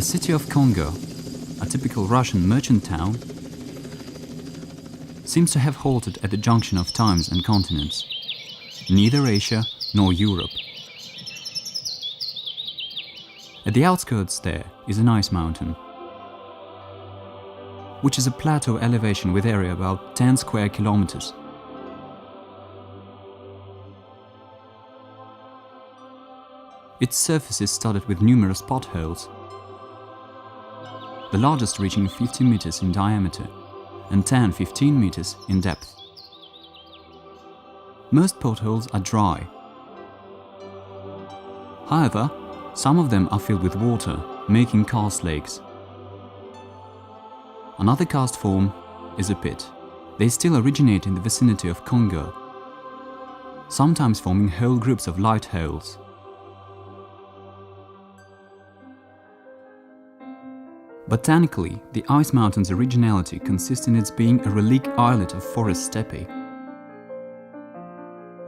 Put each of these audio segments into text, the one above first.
city of Congo, a typical Russian merchant town, seems to have halted at the junction of times and continents, neither Asia nor Europe. At the outskirts there is an ice mountain, which is a plateau elevation with area about 10 square kilometers. Its surface is studded with numerous potholes, the largest reaching 50 meters in diameter and 10-15 meters in depth. Most potholes are dry. However, some of them are filled with water, making karst lakes. Another karst form is a pit. They still originate in the vicinity of Congo, sometimes forming whole groups of light holes. Botanically, the ice mountain's originality consists in its being a relic islet of forest steppe.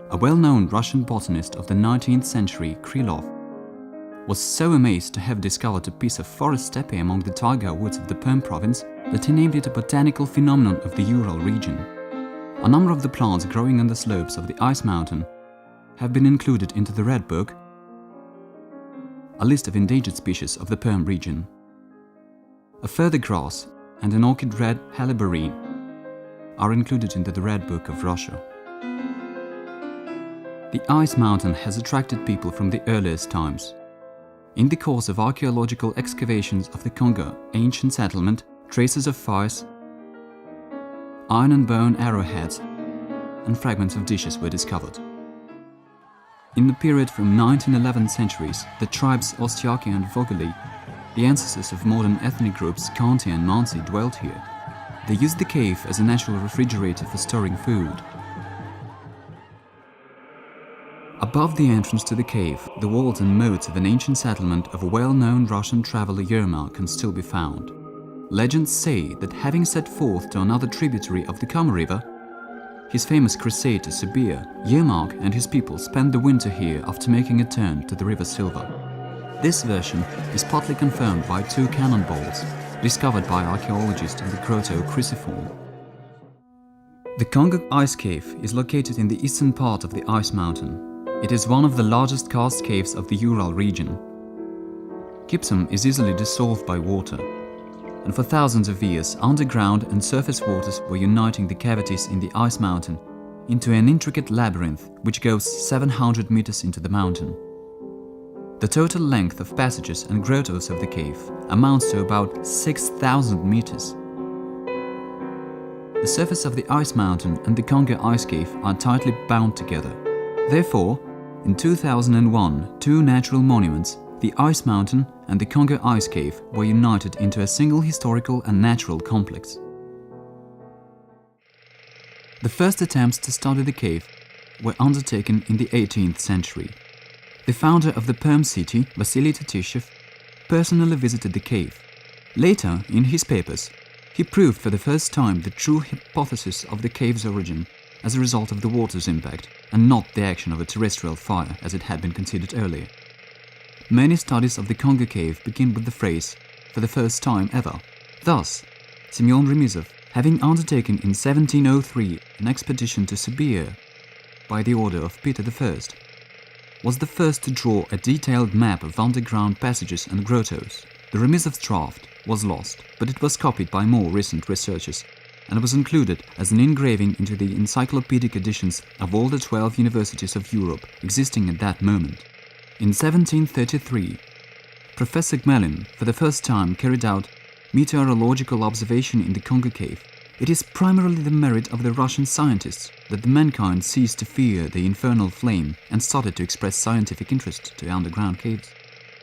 A well-known Russian botanist of the 19th century, Krylov, was so amazed to have discovered a piece of forest steppe among the taiga woods of the Perm province that he named it a botanical phenomenon of the Ural region. A number of the plants growing on the slopes of the ice mountain have been included into the Red Book, a list of endangered species of the Perm region. A further grass and an orchid red helleborine are included into the Red Book of Russia. The ice mountain has attracted people from the earliest times. In the course of archaeological excavations of the Congo ancient settlement, traces of fires, iron and bone arrowheads, and fragments of dishes were discovered. In the period from 9th and 11th centuries, the tribes Ostiaki and Vogeli, the ancestors of modern ethnic groups Khanty and Mansi, dwelt here. They used the cave as a natural refrigerator for storing food. Above the entrance to the cave, the walls and moats of an ancient settlement of a well-known Russian traveler Yermak can still be found. Legends say that having set forth to another tributary of the Kama River, his famous crusade to Sibir, Yermak and his people spent the winter here after making a turn to the river Silva. This version is partly confirmed by 2 cannonballs discovered by archaeologists in the grotto Cruciform. The Congo Ice Cave is located in the eastern part of the ice mountain. It is one of the largest karst caves of the Ural region. Gypsum is easily dissolved by water, and for thousands of years underground and surface waters were uniting the cavities in the ice mountain into an intricate labyrinth which goes 700 meters into the mountain. The total length of passages and grottos of the cave amounts to about 6,000 meters. The surface of the ice mountain and the Congo Ice Cave are tightly bound together. Therefore, in 2001, 2 natural monuments, the Ice Mountain and the Congo Ice Cave, were united into a single historical and natural complex. The first attempts to study the cave were undertaken in the 18th century. The founder of the Perm city, Vasily Tatishev, personally visited the cave. Later, in his papers, he proved for the first time the true hypothesis of the cave's origin as a result of the water's impact, and not the action of a terrestrial fire as it had been considered earlier. Many studies of the Congo cave begin with the phrase, "for the first time ever." Thus, Semyon Remizov, having undertaken in 1703 an expedition to Sibir by the order of Peter I, was the first to draw a detailed map of underground passages and grottos. The Remizov's draft was lost, but it was copied by more recent researchers and was included as an engraving into the encyclopedic editions of all the 12 universities of Europe existing at that moment. In 1733, Professor Gmelin for the first time carried out meteorological observation in the Congo cave. It is primarily the merit of the Russian scientists that the mankind ceased to fear the infernal flame and started to express scientific interest to underground caves.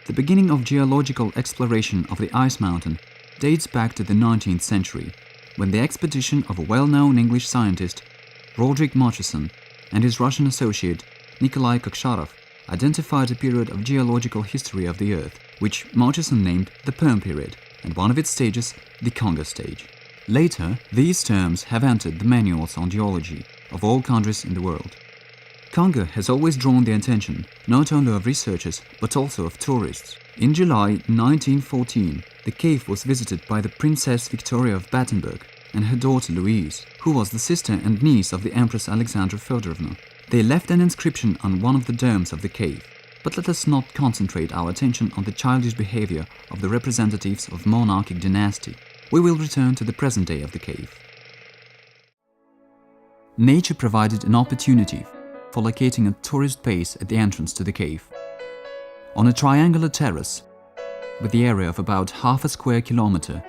The beginning of geological exploration of the ice mountain dates back to the 19th century, when the expedition of a well-known English scientist, Roderick Murchison, and his Russian associate, Nikolai Koksharov, identified a period of geological history of the Earth, which Murchison named the Perm period, and one of its stages, the Congo stage. Later, these terms have entered the manuals on geology of all countries in the world. Congo has always drawn the attention not only of researchers but also of tourists. In July 1914, the cave was visited by the Princess Victoria of Battenberg and her daughter Louise, who was the sister and niece of the Empress Alexandra Fedorovna. They left an inscription on one of the domes of the cave. But let us not concentrate our attention on the childish behavior of the representatives of monarchic dynasty. We will return to the present day of the cave. Nature provided an opportunity for locating a tourist base at the entrance to the cave. On a triangular terrace, with the area of about half a square kilometer,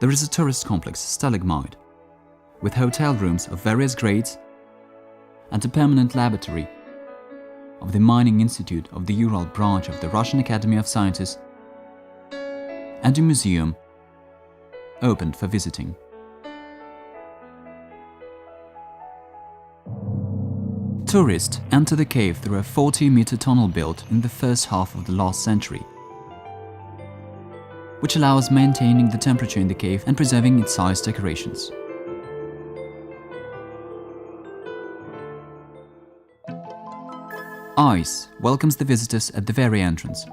there is a tourist complex, Stalagmite, with hotel rooms of various grades and a permanent laboratory of the Mining Institute of the Ural branch of the Russian Academy of Sciences, and a museum opened for visiting. Tourists enter the cave through a 40-meter tunnel built in the first half of the last century, which allows maintaining the temperature in the cave and preserving its ice decorations. Ice welcomes the visitors at the very entrance,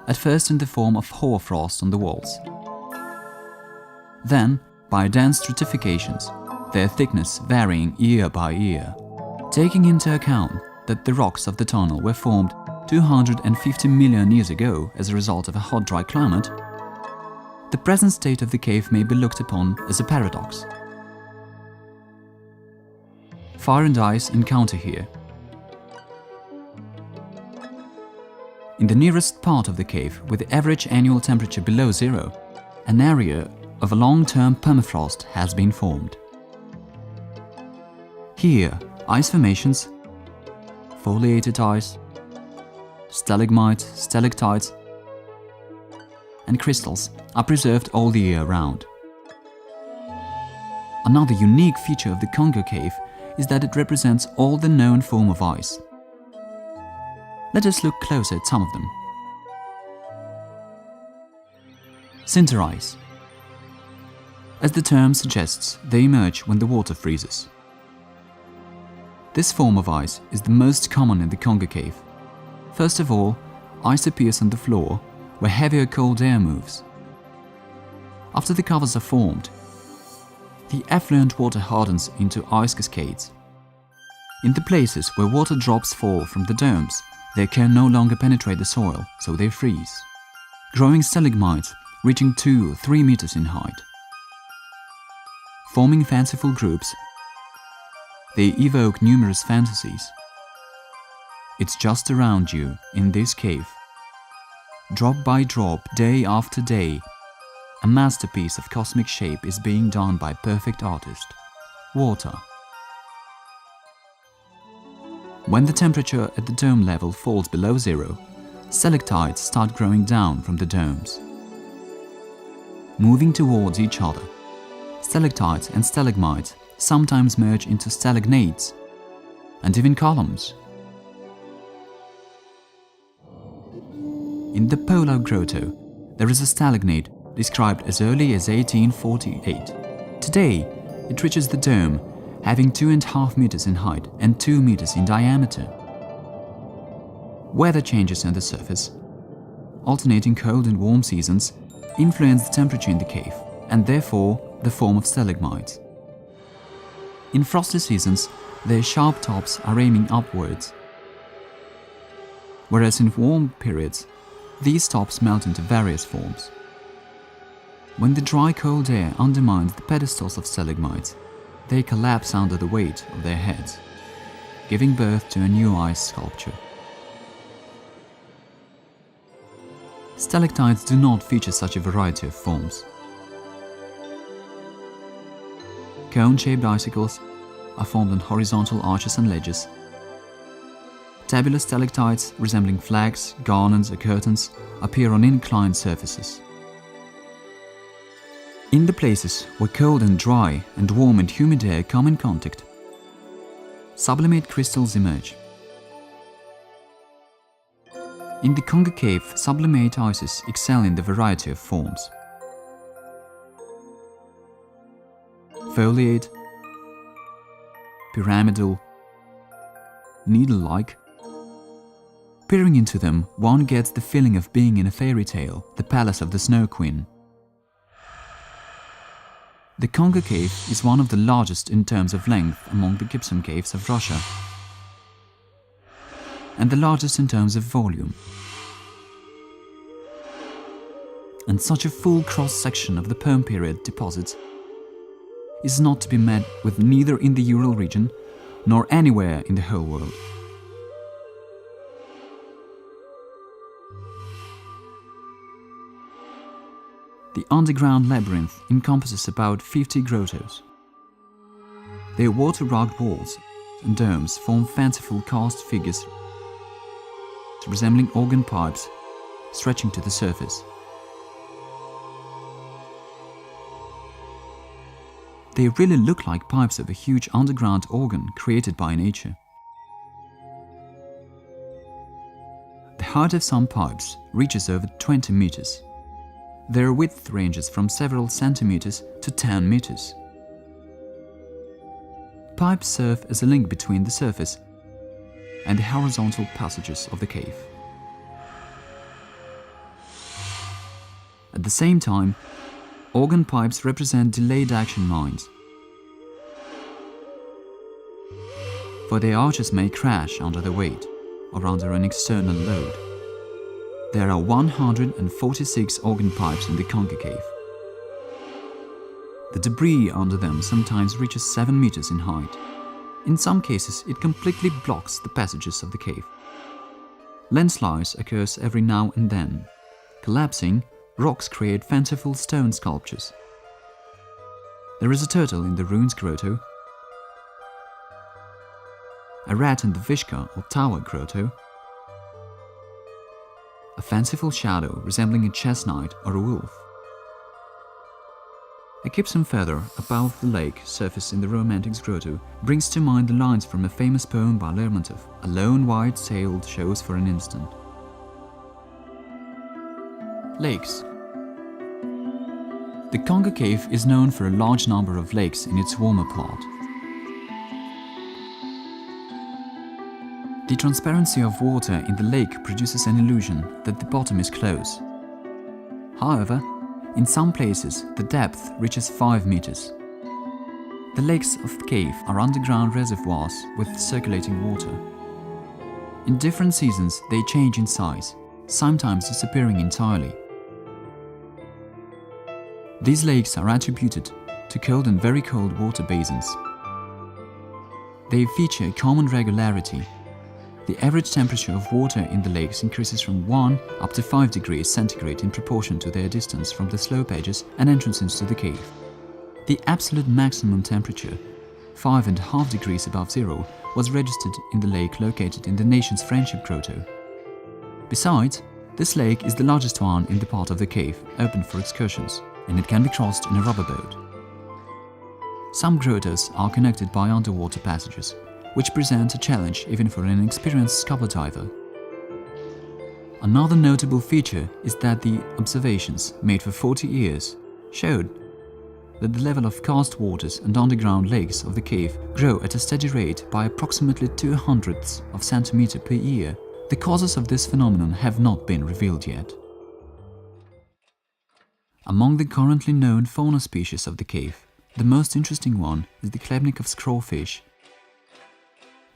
at first in the form of hoarfrost on the walls, then by dense stratifications, their thickness varying year by year. Taking into account that the rocks of the tunnel were formed 250 million years ago as a result of a hot, dry climate, the present state of the cave may be looked upon as a paradox. Fire and ice encounter here. In the nearest part of the cave, with the average annual temperature below zero, an area of a long-term permafrost has been formed. Here, ice formations, foliated ice, stalagmites, stalactites, and crystals are preserved all the year round. Another unique feature of the Congo cave is that it represents all the known form of ice. Let us look closer at some of them. Sinter ice. As the term suggests, they emerge when the water freezes. This form of ice is the most common in the Congo cave. First of all, ice appears on the floor where heavier cold air moves. After the covers are formed, the effluent water hardens into ice cascades. In the places where water drops fall from the domes, they can no longer penetrate the soil, so they freeze, growing stalagmites reaching 2 or 3 meters in height. Forming fanciful groups, they evoke numerous fantasies. It's just around you, in this cave. Drop by drop, day after day, a masterpiece of cosmic shape is being done by a perfect artist. Water. When the temperature at the dome level falls below zero, stalactites start growing down from the domes, moving towards each other. Stalactites and stalagmites sometimes merge into stalagnates and even columns. In the Polar Grotto, there is a stalagnate described as early as 1848. Today, it reaches the dome, having 2.5 meters in height and 2 meters in diameter. Weather changes on the surface, alternating cold and warm seasons, influence the temperature in the cave and therefore the form of stalagmites. In frosty seasons, their sharp tops are aiming upwards, whereas in warm periods, these tops melt into various forms. When the dry cold air undermines the pedestals of stalagmites, they collapse under the weight of their heads, giving birth to a new ice sculpture. Stalactites do not feature such a variety of forms. Cone-shaped icicles are formed on horizontal arches and ledges. Tabular stalactites, resembling flags, garlands or curtains, appear on inclined surfaces. In the places where cold and dry and warm and humid air come in contact, sublimate crystals emerge. In the Congo cave, sublimate ices excel in the variety of forms. Foliate, pyramidal, needle-like. Peering into them, one gets the feeling of being in a fairy tale, the palace of the Snow Queen. The Congo Cave is one of the largest in terms of length among the gypsum caves of Russia, and the largest in terms of volume. And such a full cross-section of the Perm period deposits is not to be met with neither in the Ural region nor anywhere in the whole world. The underground labyrinth encompasses about 50 grottos. Their water-rugged walls and domes form fanciful cast figures resembling organ pipes stretching to the surface. They really look like pipes of a huge underground organ created by nature. The height of some pipes reaches over 20 meters. Their width ranges from several centimeters to 10 meters. Pipes serve as a link between the surface and the horizontal passages of the cave. At the same time, organ pipes represent delayed action mines, for their arches may crash under the weight or under an external load. There are 146 organ pipes in the Congo Cave. The debris under them sometimes reaches 7 meters in height. In some cases, it completely blocks the passages of the cave. Landslides occurs every now and then. Collapsing, rocks create fanciful stone sculptures. There is a turtle in the ruins grotto, a rat in the Vishka or tower grotto, a fanciful shadow resembling a chestnut or a wolf. A gypsum feather above the lake surface in the Romantics grotto brings to mind the lines from a famous poem by Lermontov, "A lone white sail shows for an instant." Lakes. The Congo Cave is known for a large number of lakes in its warmer part. The transparency of water in the lake produces an illusion that the bottom is close. However, in some places the depth reaches 5 meters. The lakes of the cave are underground reservoirs with circulating water. In different seasons they change in size, sometimes disappearing entirely. These lakes are attributed to cold and very cold water basins. They feature a common regularity. The average temperature of water in the lakes increases from 1 up to 5 degrees centigrade in proportion to their distance from the slope edges and entrances to the cave. The absolute maximum temperature, 5.5 degrees above zero, was registered in the lake located in the nation's Friendship Grotto. Besides, this lake is the largest one in the part of the cave open for excursions, and it can be crossed in a rubber boat. Some grottos are connected by underwater passages, which present a challenge even for an experienced scuba diver. Another notable feature is that the observations made for 40 years showed that the level of karst waters and underground lakes of the cave grow at a steady rate by approximately 0.02 of centimeter per year. The causes of this phenomenon have not been revealed yet. Among the currently known fauna species of the cave, the most interesting one is the Klebnikov's crawfish,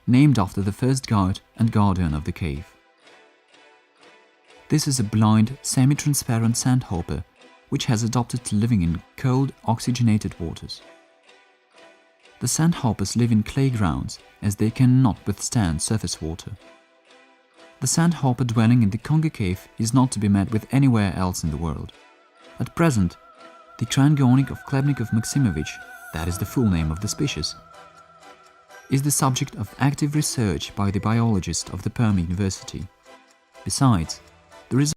named after the first guide and guardian of the cave. This is a blind, semi-transparent sandhopper which has adopted to living in cold, oxygenated waters. The sandhoppers live in clay grounds as they cannot withstand surface water. The sandhopper dwelling in the Congo Cave is not to be met with anywhere else in the world. At present, the Krangornik of Klebnikov Maximovich, that is the full name of the species, is the subject of active research by the biologists of the Perm University. Besides, there is